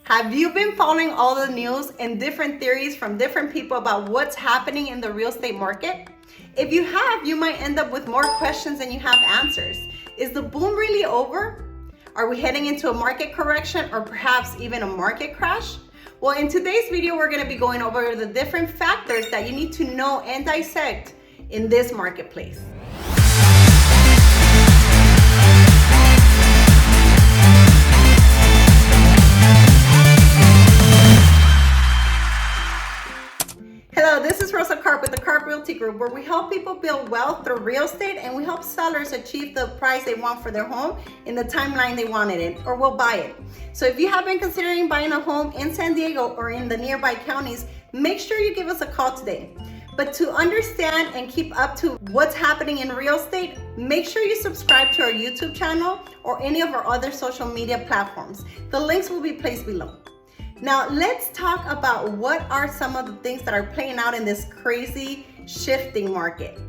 Have you been following all the news and different theories from different people about what's happening in the real estate market? If you have, you might end up with more questions than you have answers. Is the boom really over? Are we heading into a market correction or perhaps even a market crash? Well, in today's video, we're going to be going over the different factors that you need to know and dissect in this marketplace. Hello, this is Rosa Karp with the Karp Realty Group, where we help people build wealth through real estate and we help sellers achieve the price they want for their home in the timeline they wanted it or will buy it. So if you have been considering buying a home in San Diego or in the nearby counties, make sure you give us a call today. But to understand and keep up to what's happening in real estate, make sure you subscribe to our YouTube channel or any of our other social media platforms. The links will be placed below. Now, let's talk about what are some of the things that are playing out in this crazy shifting market.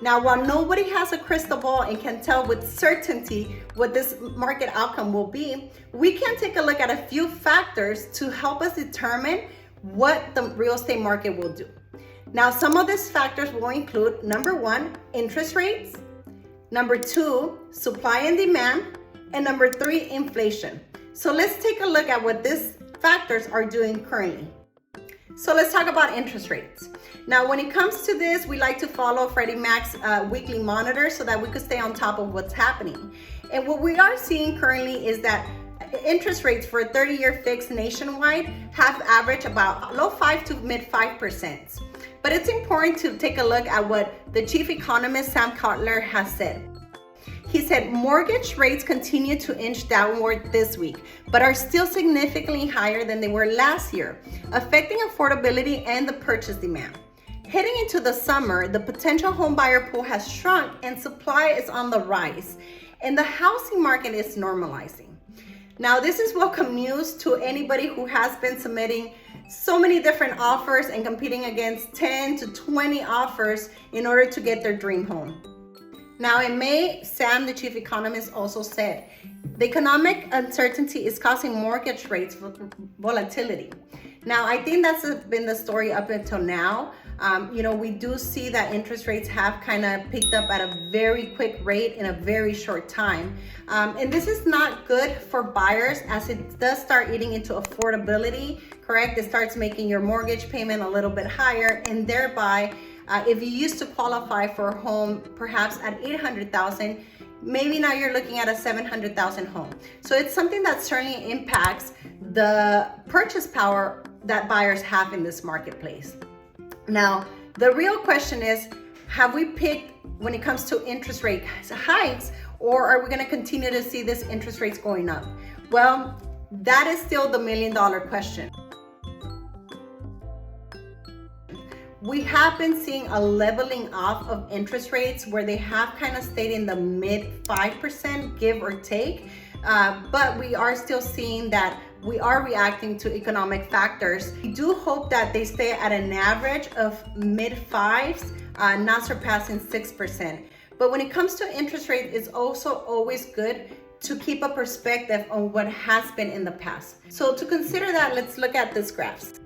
Now, while nobody has a crystal ball and can tell with certainty what this market outcome will be, we can take a look at a few factors to help us determine what the real estate market will do. Now, some of these factors will include, number one, interest rates, number two, supply and demand, and number three, inflation. So let's take a look at what these factors are doing currently. So let's talk about interest rates. Now, when it comes to this, we like to follow Freddie Mac's weekly monitor so that we could stay on top of what's happening. And what we are seeing currently is that interest rates for a 30-year fixed nationwide have averaged about low 5 to mid 5%. But it's important to take a look at what the chief economist Sam Kotler has said. He said mortgage rates continue to inch downward this week, but are still significantly higher than they were last year, affecting affordability and the purchase demand. Heading into the summer, the potential home buyer pool has shrunk and supply is on the rise, and the housing market is normalizing. Now, this is welcome news to anybody who has been submitting so many different offers and competing against 10 to 20 offers in order to get their dream home. Now, in May, Sam, the chief economist, also said the economic uncertainty is causing mortgage rates volatility. Now, I think that's been the story up until now. We do see that interest rates have kind of picked up at a very quick rate in a very short time. And this is not good for buyers as it does start eating into affordability, correct? It starts making your mortgage payment a little bit higher, and thereby, if you used to qualify for a home perhaps at $800,000, maybe now you're looking at a $700,000 home. So it's something that certainly impacts the purchase power that buyers have in this marketplace. Now, the real question is, have we picked when it comes to interest rate hikes, or are we going to continue to see this interest rates going up? Well, that is still the million-dollar question. We have been seeing a leveling off of interest rates where they have kind of stayed in the mid 5%, give or take. But we are still seeing that we are reacting to economic factors. We do hope that they stay at an average of mid 5s, not surpassing 6%. But when it comes to interest rates, it's also always good to keep a perspective on what has been in the past. So to consider that, let's look at this graph.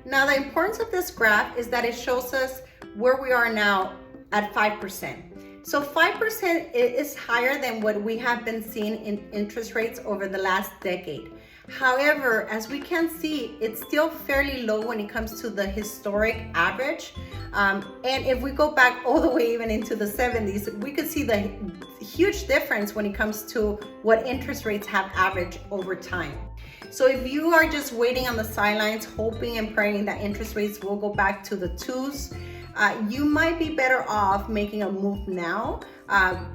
Now, the importance of this graph is that it shows us where we are now at 5%. So 5% is higher than what we have been seeing in interest rates over the last decade. However, as we can see, it's still fairly low when it comes to the historic average. And if we go back all the way even into the 70s, we could see the huge difference when it comes to what interest rates have averaged over time. So if you are just waiting on the sidelines, hoping and praying that interest rates will go back to the 2s, you might be better off making a move now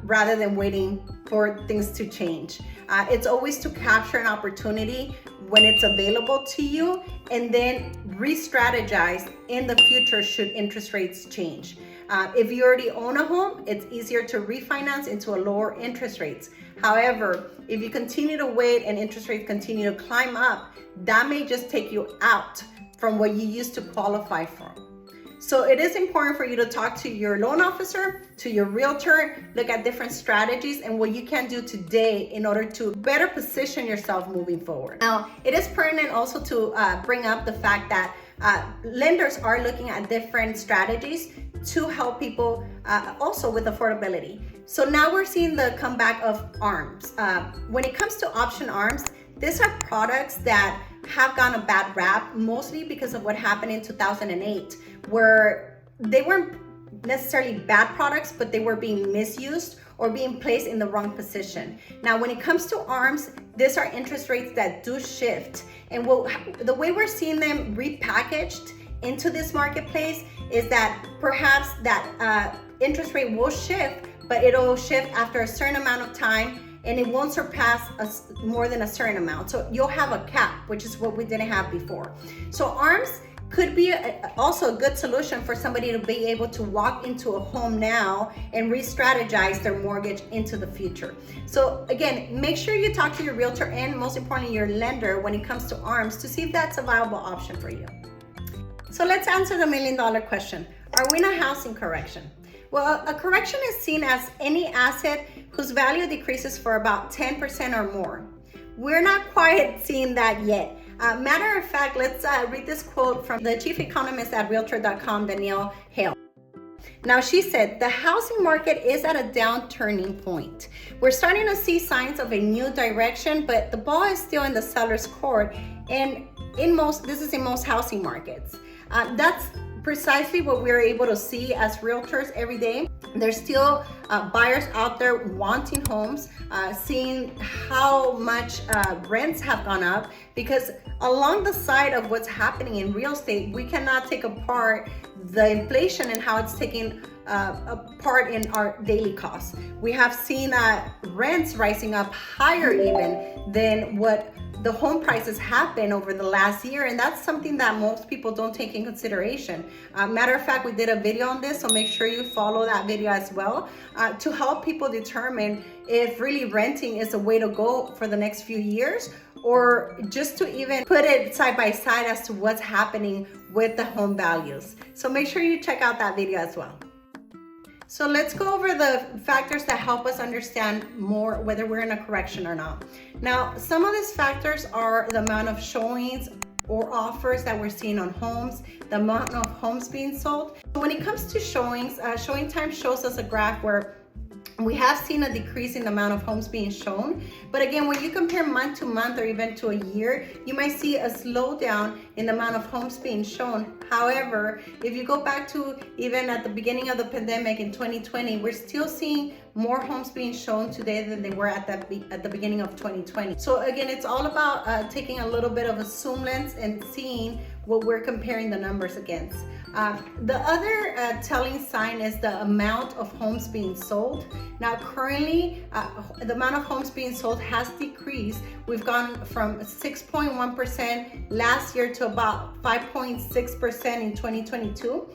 rather than waiting for things to change. It's always to capture an opportunity when it's available to you and then re-strategize in the future should interest rates change. If you already own a home, it's easier to refinance into a lower interest rates. However, if you continue to wait and interest rates continue to climb up, that may just take you out from what you used to qualify for. So it is important for you to talk to your loan officer, to your realtor, look at different strategies and what you can do today in order to better position yourself moving forward. Now, it is pertinent also to bring up the fact that lenders are looking at different strategies to help people also with affordability. So now we're seeing the comeback of ARMs. When it comes to option ARMs, these are products that have gotten a bad rap, mostly because of what happened in 2008, where they weren't necessarily bad products, but they were being misused or being placed in the wrong position. Now, when it comes to ARMs, these are interest rates that do shift. And the way we're seeing them repackaged into this marketplace is that perhaps that interest rate will shift, but it'll shift after a certain amount of time and it won't surpass more than a certain amount. So you'll have a cap, which is what we didn't have before. So ARMs could be also a good solution for somebody to be able to walk into a home now and re-strategize their mortgage into the future. So again, make sure you talk to your realtor and most importantly, your lender when it comes to ARMs to see if that's a viable option for you. So let's answer the $1 million question. Are we in a housing correction? Well, a correction is seen as any asset whose value decreases for about 10% or more. We're not quite seeing that yet. Matter of fact, let's read this quote from the chief economist at realtor.com, Danielle Hale. Now, she said, the housing market is at a downturning point. We're starting to see signs of a new direction, but the ball is still in the seller's court. And this is in most housing markets. That's precisely what we're able to see as realtors every day. There's still buyers out there wanting homes, seeing how much rents have gone up, because along the side of what's happening in real estate, we cannot take apart the inflation and how it's taking a part in our daily costs. We have seen rents rising up higher even than what the home prices have been over the last year, and that's something that most people don't take in consideration. Matter of fact, we did a video on this, so make sure you follow that video as well to help people determine if really renting is a way to go for the next few years, or just to even put it side by side as to what's happening with the home values. So make sure you check out that video as well. So let's go over the factors that help us understand more whether we're in a correction or not. Now, some of these factors are the amount of showings or offers that we're seeing on homes, the amount of homes being sold. When it comes to showings, showing time shows us a graph where we have seen a decrease in the amount of homes being shown. But again, when you compare month to month or even to a year, you might see a slowdown in the amount of homes being shown. However, if you go back to even at the beginning of the pandemic in 2020, we're still seeing more homes being shown today than they were at the beginning of 2020. So again, it's all about taking a little bit of a zoom lens and seeing what we're comparing the numbers against. The other telling sign is the amount of homes being sold. Now, currently, the amount of homes being sold has decreased. We've gone from 6.1% last year to about 5.6% in 2022.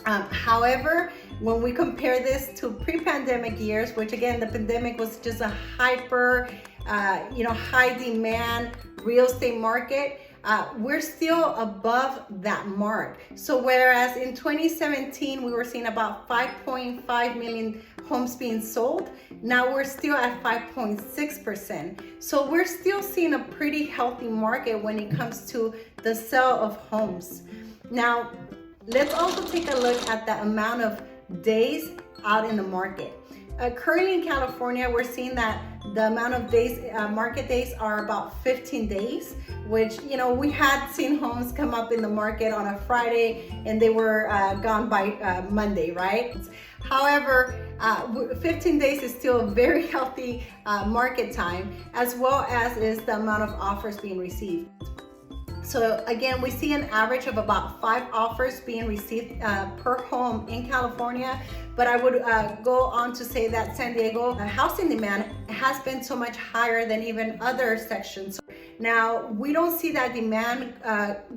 However, when we compare this to pre-pandemic years, which again, the pandemic was just a hyper, high demand real estate market, we're still above that mark. So whereas in 2017, we were seeing about 5.5 million homes being sold, now we're still at 5.6%. So we're still seeing a pretty healthy market when it comes to the sale of homes. Now, let's also take a look at the amount of days out in the market. Currently in California, we're seeing that the amount of days, market days are about 15 days, which, we had seen homes come up in the market on a Friday and they were gone by Monday, right? However, 15 days is still a very healthy market time, as well as is the amount of offers being received. So again, we see an average of about 5 offers being received per home in California. But I would go on to say that San Diego housing demand has been so much higher than even other sections. Now, we don't see that demand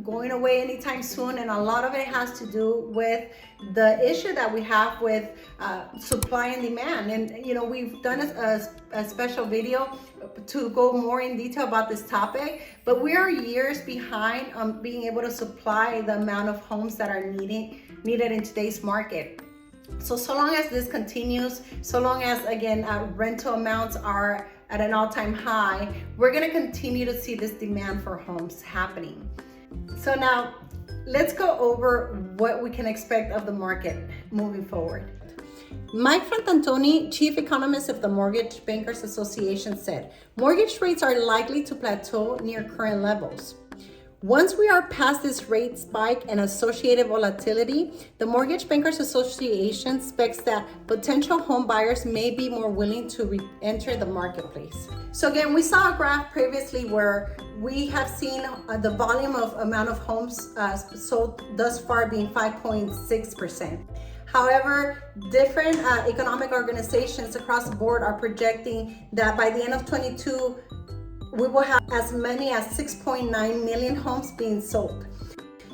going away anytime soon, and a lot of it has to do with the issue that we have with supply and demand. And we've done a special video to go more in detail about this topic, but we are years behind on being able to supply the amount of homes that are needed in today's market. So long as this continues, so long as, again, rental amounts are at an all-time high, we're going to continue to see this demand for homes happening. So now let's go over what we can expect of the market moving forward. Mike Frantantoni, chief economist of the Mortgage Bankers Association, said, mortgage rates are likely to plateau near current levels. Once we are past this rate spike and associated volatility, the Mortgage Bankers Association expects that potential home buyers may be more willing to re-enter the marketplace. So again, we saw a graph previously where we have seen the volume of amount of homes sold thus far being 5.6%. However, different economic organizations across the board are projecting that by the end of 2022, we will have as many as 6.9 million homes being sold.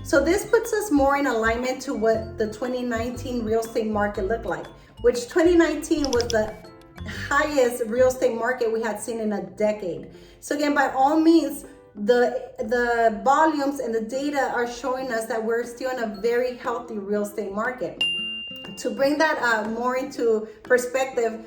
So this puts us more in alignment to what the 2019 real estate market looked like, which 2019 was the highest real estate market we had seen in a decade. So again, by all means, the volumes and the data are showing us that we're still in a very healthy real estate market. To bring that more into perspective,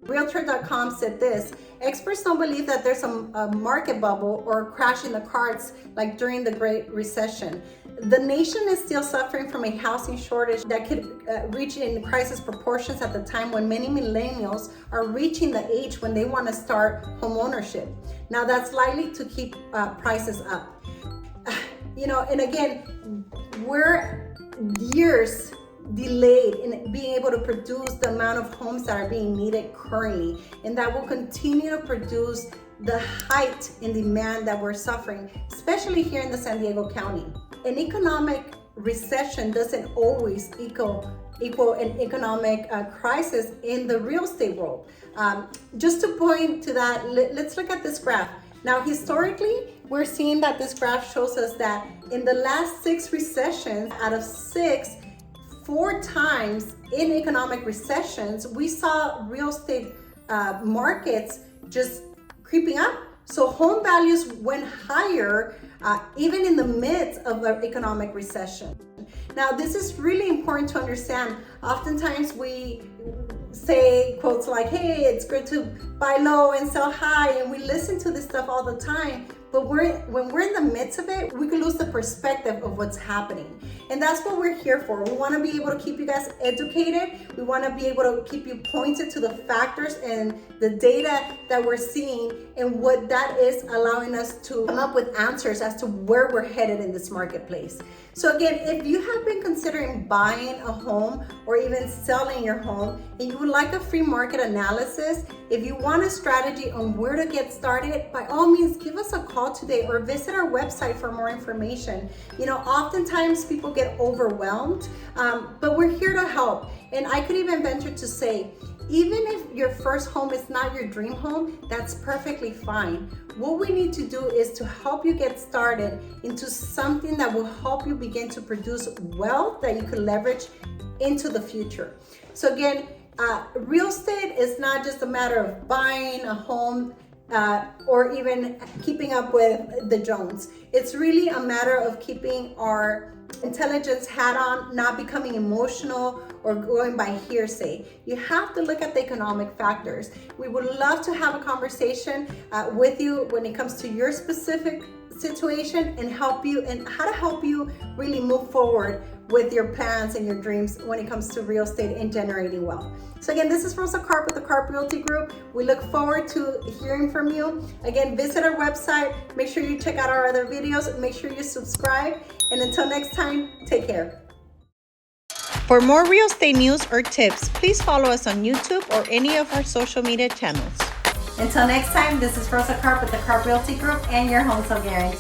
Realtor.com said this: experts don't believe that there's a market bubble or crash in the cards like during the Great Recession. The nation is still suffering from a housing shortage that could reach in crisis proportions at the time when many millennials are reaching the age when they want to start home ownership. Now, that's likely to keep prices up. And again, we're years delayed in being able to produce the amount of homes that are being needed currently, and that will continue to produce the height in demand that we're suffering, especially here in the San Diego County. An economic recession doesn't always equal an economic crisis in the real estate world. Just to point to that, let's look at this graph. Now, historically, we're seeing that this graph shows us that in the last 6 recessions out of 6, 4 times in economic recessions, we saw real estate markets just creeping up. So home values went higher even in the midst of the economic recession. Now, this is really important to understand. Oftentimes we say quotes like, hey, it's good to buy low and sell high, and we listen to this stuff all the time. But when we're in the midst of it, we can lose the perspective of what's happening. And that's what we're here for. We want to be able to keep you guys educated. We want to be able to keep you pointed to the factors and the data that we're seeing, and what that is allowing us to come up with answers as to where we're headed in this marketplace. So again, if you have been considering buying a home or even selling your home and you would like a free market analysis, if you want a strategy on where to get started, by all means, give us a call today or visit our website for more information. Oftentimes people get overwhelmed, but we're here to help. And I could even venture to say, even if your first home is not your dream home, that's perfectly fine. What we need to do is to help you get started into something that will help you begin to produce wealth that you can leverage into the future. So again, real estate is not just a matter of buying a home or even keeping up with the Jones. It's really a matter of keeping our intelligence hat on, not becoming emotional or going by hearsay. You have to look at the economic factors. We would love to have a conversation with you when it comes to your specific situation and help you and how to help you really move forward with your plans and your dreams when it comes to real estate and generating wealth. So again, this is Rosa Karp with the Karp Realty Group. We look forward to hearing from you. Again, visit our website. Make sure you check out our other videos. Make sure you subscribe. And until next time, take care. For more real estate news or tips, please follow us on YouTube or any of our social media channels. Until next time, this is Rosa Karp with the Karp Realty Group and your home sale guarantee.